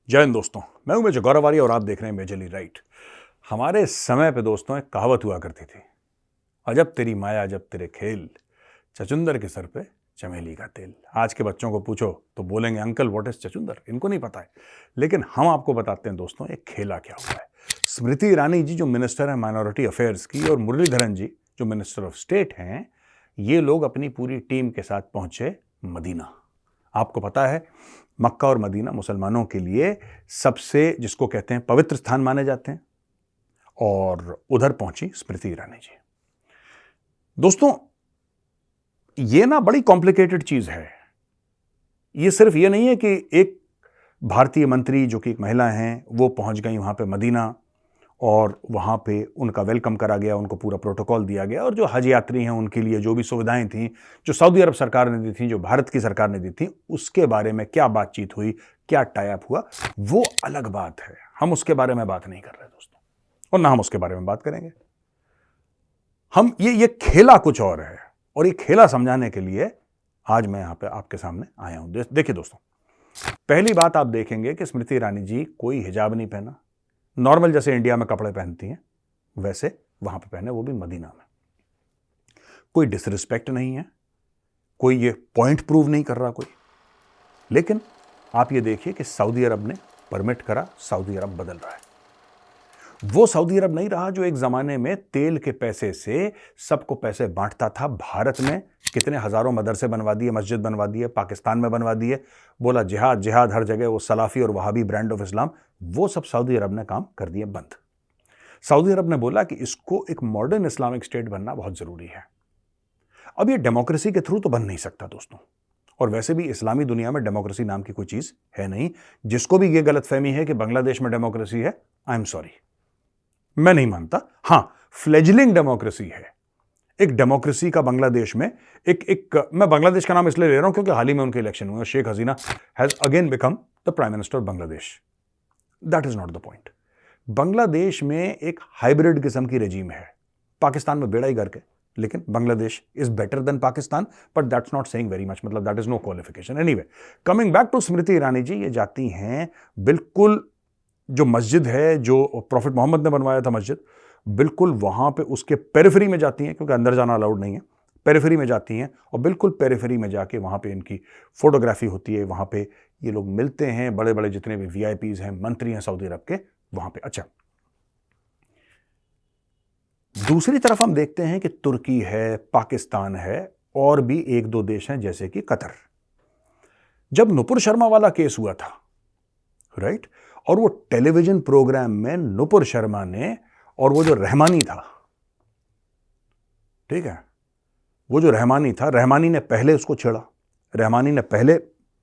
जय हिंद दोस्तों, मैं हूं मेजर गौरव आर्य और आप देख रहे हैं मेजरली राइट। हमारे समय पे दोस्तों एक कहावत हुआ करती थी, अजब तेरी माया अजब तेरे खेल, चचुंदर के सर पे चमेली का तेल। आज के बच्चों को पूछो तो बोलेंगे अंकल व्हाट इज चचुंदर, इनको नहीं पता है। लेकिन हम आपको बताते हैं दोस्तों एक खेला क्या हुआ है। स्मृति ईरानी जी जो मिनिस्टर हैं माइनॉरिटी अफेयर्स की और मुरलीधरन जी जो मिनिस्टर ऑफ स्टेट हैं, ये लोग अपनी पूरी टीम के साथ पहुंचे मदीना। आपको पता है मक्का और मदीना मुसलमानों के लिए सबसे जिसको कहते हैं पवित्र स्थान माने जाते हैं, और उधर पहुंची स्मृति ईरानी जी। दोस्तों ये ना बड़ी कॉम्प्लिकेटेड चीज है। ये सिर्फ ये नहीं है कि एक भारतीय मंत्री जो कि एक महिला हैं वो पहुंच गई वहां पे मदीना और वहां पे उनका वेलकम करा गया, उनको पूरा प्रोटोकॉल दिया गया, और जो हज यात्री हैं उनके लिए जो भी सुविधाएं थी जो सऊदी अरब सरकार ने दी थी, जो भारत की सरकार ने दी थी, उसके बारे में क्या बातचीत हुई, क्या टाई अप हुआ, वो अलग बात है। हम उसके बारे में बात नहीं कर रहे दोस्तों, और ना हम उसके बारे में बात करेंगे। हम ये खेला कुछ और है, और ये खेला समझाने के लिए आज मैं यहां पे आपके सामने आया हूं। देखिए दोस्तों, पहली बात आप देखेंगे कि स्मृति ईरानी जी कोई हिजाब नहीं पहना, नॉर्मल जैसे इंडिया में कपड़े पहनती हैं वैसे वहां पे पहने, वो भी मदीना में। कोई डिसरिस्पेक्ट नहीं है, कोई ये पॉइंट प्रूव नहीं कर रहा कोई। लेकिन आप ये देखिए कि सऊदी अरब ने परमिट करा, सऊदी अरब बदल रहा है। वो सऊदी अरब नहीं रहा जो एक जमाने में तेल के पैसे से सबको पैसे बांटता था। भारत में कितने हजारों मदरसे बनवा दिए, मस्जिद बनवा दिए, पाकिस्तान में बनवा दिए, बोला जिहाद जिहाद हर जगह, वो सलाफी और वहाबी ब्रांड ऑफ इस्लाम, वो सब सऊदी अरब ने काम कर दिए बंद। सऊदी अरब ने बोला कि इसको एक मॉडर्न इस्लामिक स्टेट बनना बहुत जरूरी है। अब ये डेमोक्रेसी के थ्रू तो बन नहीं सकता दोस्तों, और वैसे भी इस्लामी दुनिया में डेमोक्रेसी नाम की कोई चीज है नहीं। जिसको भी ये गलतफहमी है कि बांग्लादेश में डेमोक्रेसी है, आई एम सॉरी, मैं नहीं मानता। हां, फ्लेजलिंग डेमोक्रेसी है। एक डेमोक्रेसी का बांग्लादेश में मैं बांग्लादेश का नाम इसलिए ले रहा हूं क्योंकि हाल ही में उनके इलेक्शन हुए, Sheikh Hasina has again become the prime minister of Bangladesh. That is not the point. Bangladesh में एक हाइब्रिड किस्म की रेजीम है, पाकिस्तान में बेड़ा ही करके, लेकिन Bangladesh is better than Pakistan, but that's not saying very much, मतलब that is no qualification. Anyway, coming back to Smriti Irani ji, ये जाती हैं बिल्कुल जो मस्जिद है जो प्रॉफिट मोहम्मद ने बनवाया था मस्जिद, बिल्कुल वहां पे उसके पेरिफेरी में जाती हैं, क्योंकि अंदर जाना अलाउड नहीं है। पेरिफेरी में जाती हैं और बिल्कुल पेरिफेरी में जाके वहां पे इनकी फोटोग्राफी होती है। वहां पे ये लोग मिलते हैं, बड़े बड़े जितने भी वीआईपीज हैं, मंत्री हैं सऊदी अरब के, वहां पे। अच्छा, दूसरी तरफ हम देखते हैं कि तुर्की है, पाकिस्तान है, और भी एक दो देश हैं जैसे कि कतर। जब नुपुर शर्मा वाला केस हुआ था, राइट, और वो टेलीविजन प्रोग्राम में नुपुर शर्मा ने, और वो जो रहमानी था, ठीक है, वो जो रहमानी था, रहमानी ने पहले उसको छेड़ा, रहमानी ने पहले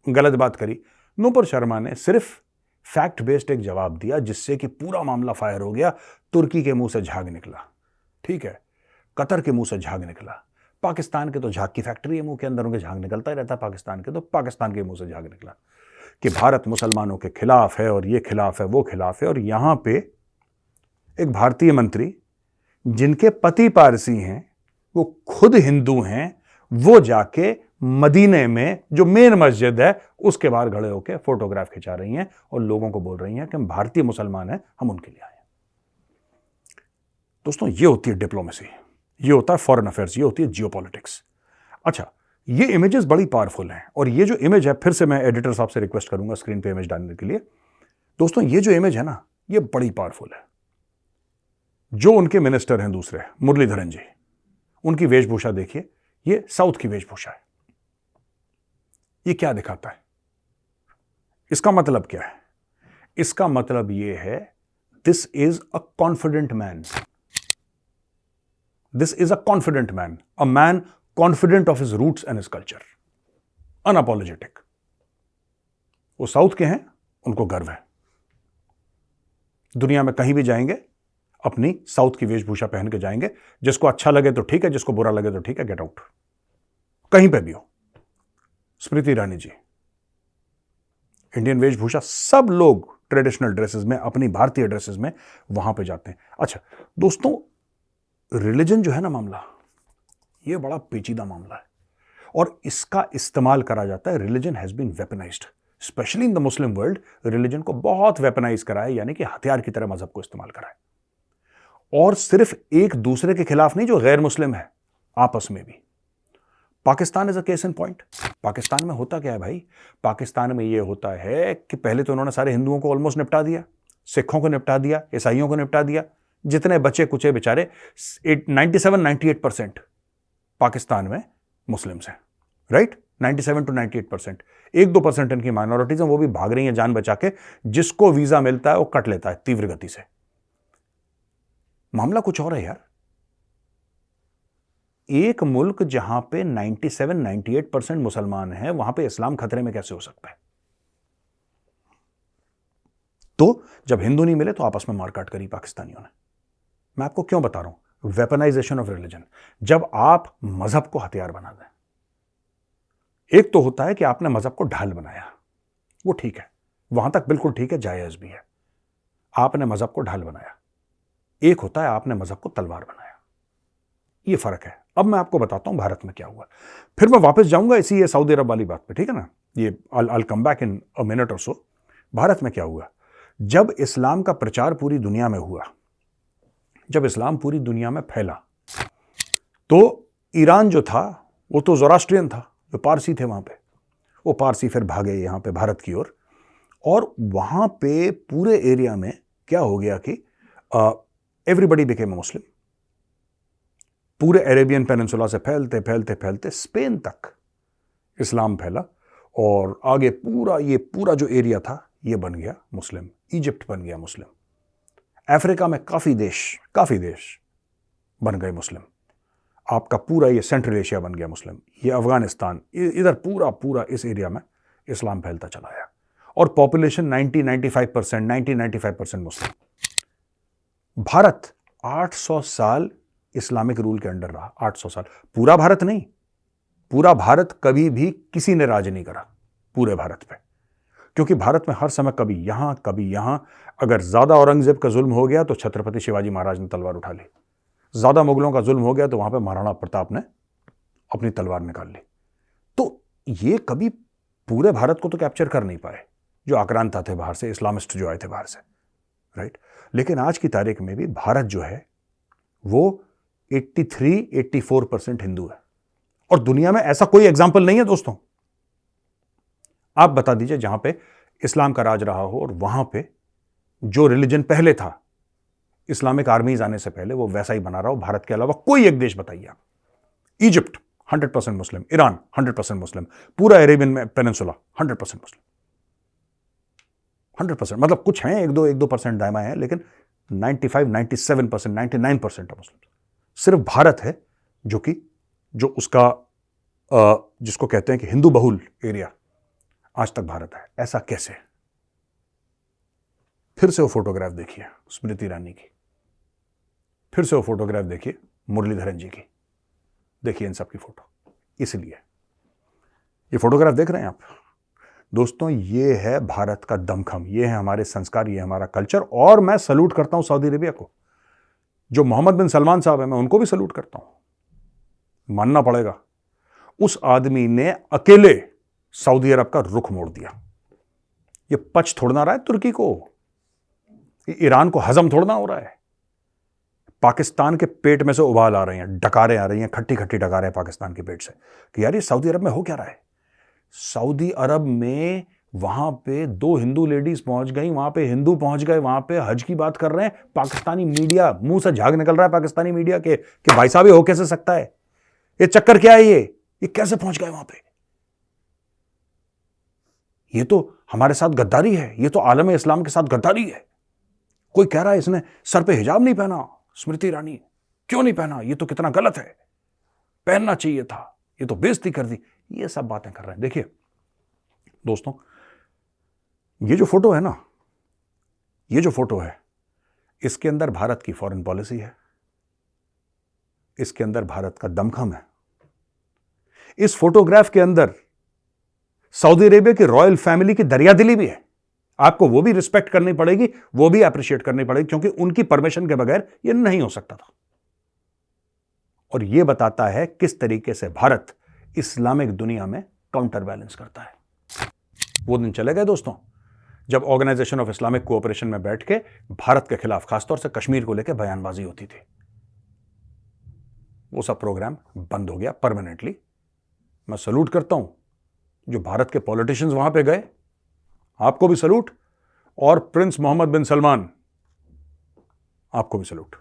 गलत बात करी। नुपुर शर्मा ने सिर्फ फैक्ट बेस्ड एक जवाब दिया, जिससे कि पूरा मामला फायर हो गया। तुर्की के मुंह से झाग निकला, ठीक है, कतर के मुंह से झाग निकला, पाकिस्तान के तो झाग की फैक्ट्री है, मुंह के अंदर उनके झाग निकलता ही रहता है पाकिस्तान के, तो पाकिस्तान के मुंह से झाग निकला कि भारत मुसलमानों के खिलाफ है, और ये खिलाफ है, वो खिलाफ है। और यहां पे एक भारतीय मंत्री जिनके पति पारसी हैं, वो खुद हिंदू हैं, वो जाके मदीने में जो मेन मस्जिद है उसके बाहर खड़े होकर फोटोग्राफ खिंचा रही हैं और लोगों को बोल रही हैं कि हम भारतीय मुसलमान हैं, हम उनके लिए आए हैं। दोस्तों ये होती है डिप्लोमेसी, ये होता है फॉरेन अफेयर्स, ये होती है जियोपॉलिटिक्स। अच्छा, ये इमेजेस बड़ी पावरफुल हैं, और ये जो इमेज है, फिर से मैं एडिटर साहब से रिक्वेस्ट करूंगा स्क्रीन पे इमेज डालने के लिए। दोस्तों ये जो इमेज है ना, ये बड़ी पावरफुल है। जो उनके मिनिस्टर हैं दूसरे, मुरलीधरन जी, उनकी वेशभूषा देखिए, ये साउथ की वेशभूषा है। ये क्या दिखाता है? इसका मतलब क्या है? इसका मतलब यह है, this is a confident man, this is a confident man, a man confident of his roots and his culture, unapologetic. वो साउथ के हैं, उनको गर्व है। दुनिया में कहीं भी जाएंगे अपनी साउथ की वेशभूषा पहन के जाएंगे, जिसको अच्छा लगे तो ठीक है, जिसको बुरा लगे तो ठीक है, गेट आउट, कहीं पे भी हो। स्मृति ईरानी जी इंडियन वेशभूषा, सब लोग ट्रेडिशनल ड्रेसेस में, अपनी भारतीय ड्रेसेस में वहां पे जाते हैं। अच्छा दोस्तों, रिलीजन जो है ना मामला, ये बड़ा पेचीदा मामला है, और इसका इस्तेमाल करा जाता है। Religion has been weaponised. Specially in the Muslim world, religion को बहुत वेपनाइज करा है, यानी कि हथियार की तरह मजहब को इस्तेमाल करा है। और सिर्फ एक दूसरे के खिलाफ नहीं, जो गैर मुस्लिम है आपस में भी। Pakistan is a case in point. Pakistan में होता क्या है भाई? पाकिस्तान में यह होता है कि पहले तो उन्होंने सारे हिंदुओं को ऑलमोस्ट निपटा दिया, सिखों को निपटा दिया, ईसाइयों को निपटा दिया, जितने बचे कुचे बेचारे 97-98% पाकिस्तान में मुस्लिम्स हैं, राइट? 97 to 98%। 1-2% इनकी माइनॉरिटीज हैं, वो भी भाग रही हैं जान बचा के। जिसको वीजा मिलता है वो कट लेता है तीव्र गति से। मामला कुछ और है यार। एक मुल्क जहां पे 97-98% मुसलमान हैं, वहां पे इस्लाम खतरे में कैसे हो सकता है? तो जब हिंदू नहीं मिले तो आपस में मारकाट करी पाकिस्तानियों ने। मैं आपको क्यों बता रहा हूं? Weaponisation of religion. जब आप मजहब को हथियार बना दें, एक तो होता है कि आपने मजहब को ढाल बनाया, वो ठीक है, वहां तक बिल्कुल ठीक है, जायज भी है, आपने मजहब को ढाल बनाया। एक होता है आपने मजहब को तलवार बनाया। ये फर्क है। अब मैं आपको बताता हूं भारत में क्या हुआ, फिर मैं वापस जाऊंगा इसी ये सऊदी अरब वाली बात पे, ठीक है ना? ये I'll come back in a minute or so। Bharat में क्या हुआ? जब इस्लाम का प्रचार पूरी दुनिया में हुआ, जब इस्लाम पूरी दुनिया में फैला, तो ईरान जो था वो तो ज़ोरास्ट्रियन था, जो पारसी थे वहां पे, वो पारसी फिर भागे यहां पे भारत की ओर। और वहां पे पूरे एरिया में क्या हो गया कि एवरीबडी बिकेम अ मुस्लिम। पूरे अरेबियन पेनिनसुला से फैलते फैलते फैलते स्पेन तक इस्लाम फैला, और आगे पूरा जो एरिया था ये बन गया मुस्लिम। इजिप्ट बन गया मुस्लिम, अफ्रीका में काफी देश बन गए मुस्लिम, आपका पूरा ये सेंट्रल एशिया बन गया मुस्लिम, ये अफगानिस्तान, इधर पूरा इस एरिया में इस्लाम फैलता चला आया। और पॉपुलेशन 90-95% मुस्लिम। भारत 800 साल इस्लामिक रूल के अंडर रहा। 800 साल। पूरा भारत नहीं, पूरा भारत कभी भी किसी ने राज नहीं करा पूरे भारत पे, क्योंकि भारत में हर समय कभी यहां। अगर ज्यादा औरंगजेब का जुल्म हो गया तो छत्रपति शिवाजी महाराज ने तलवार उठा ली, ज्यादा मुगलों का जुल्म हो गया तो वहां पे महाराणा प्रताप ने अपनी तलवार निकाल ली। तो ये कभी पूरे भारत को तो कैप्चर कर नहीं पाए, जो आक्रांता थे बाहर से, इस्लामिस्ट जो आए थे बाहर से, राइट? लेकिन आज की तारीख में भी भारत जो है वो 83-84% हिंदू है। और दुनिया में ऐसा कोई एग्जाम्पल नहीं है दोस्तों, आप बता दीजिए जहां पे इस्लाम का राज रहा हो और वहां पे जो रिलीजन पहले था, इस्लामिक आर्मीज आने से पहले, वो वैसा ही बना रहा हो। भारत के अलावा कोई एक देश बताइए आप। इजिप्ट 100% मुस्लिम, ईरान 100% मुस्लिम, पूरा अरेबियन में पेनिनसुला 100% मुस्लिम, 100%। मतलब कुछ हैं 1-2% दायमा है, लेकिन 95-97%, 99% मुस्लिम। सिर्फ भारत है जो उसका जिसको कहते हैं कि हिंदू बहुल एरिया आज तक भारत है। ऐसा कैसे? फिर से वो फोटोग्राफ देखिए स्मृति ईरानी की, फिर से वो फोटोग्राफ देखिए मुरलीधरन जी की, देखिए इन सब की फोटो। इसलिए ये फोटोग्राफ देख रहे हैं आप दोस्तों, ये है भारत का दमखम, ये है हमारे संस्कार, ये है हमारा कल्चर। और मैं सल्यूट करता हूं सऊदी अरेबिया को, जो मोहम्मद बिन सलमान साहब है, मैं उनको भी सल्यूट करता हूं। मानना पड़ेगा, उस आदमी ने अकेले सऊदी अरब का रुख मोड़ दिया। ये पच थोड़ना रहा है तुर्की को, ईरान को हजम थोड़ना हो रहा है। पाकिस्तान के पेट में से उबाल आ रही हैं, डकारें आ रही हैं, खट्टी खट्टी डकारें पाकिस्तान के पेट से कि यार ये सऊदी अरब में हो क्या रहा है। सऊदी अरब में वहां पे 2 हिंदू लेडीज पहुंच गई, वहां पे हिंदू पहुंच गए, वहां पे हज की बात कर रहे हैं। पाकिस्तानी मीडिया, मुंह से झाग निकल रहा है पाकिस्तानी मीडिया के कि भाई साहब ये हो कैसे सकता है, ये चक्कर क्या है, ये कैसे पहुंच गए वहां पे। ये तो हमारे साथ गद्दारी है, ये तो आलम इस्लाम के साथ गद्दारी है। कोई कह रहा है इसने सर पे हिजाब नहीं पहना, स्मृति ईरानी क्यों नहीं पहना, ये तो कितना गलत है, पहनना चाहिए था, ये तो बेइज्जती कर दी। ये सब बातें कर रहे हैं। देखिए दोस्तों, ये जो फोटो है ना, ये जो फोटो है, इसके अंदर भारत की फॉरेन पॉलिसी है, इसके अंदर भारत का दमखम है। इस फोटोग्राफ के अंदर सऊदी अरेबिया की रॉयल फैमिली की दरियादिली भी है। आपको वो भी रिस्पेक्ट करनी पड़ेगी, वो भी अप्रिशिएट करनी पड़ेगी, क्योंकि उनकी परमिशन के बगैर ये नहीं हो सकता था। और ये बताता है किस तरीके से भारत इस्लामिक दुनिया में काउंटर बैलेंस करता है। वो दिन चले गए दोस्तों, जब ऑर्गेनाइजेशन ऑफ इस्लामिक कोऑपरेशन में बैठ के भारत के खिलाफ, खासतौर से कश्मीर को लेकर बयानबाजी होती थी। वो सब प्रोग्राम बंद हो गया परमानेंटली। मैं सलूट करता हूं जो भारत के पॉलिटिशियंस वहां पे गए, आपको भी सलूट, और प्रिंस मोहम्मद बिन सलमान, आपको भी सलूट।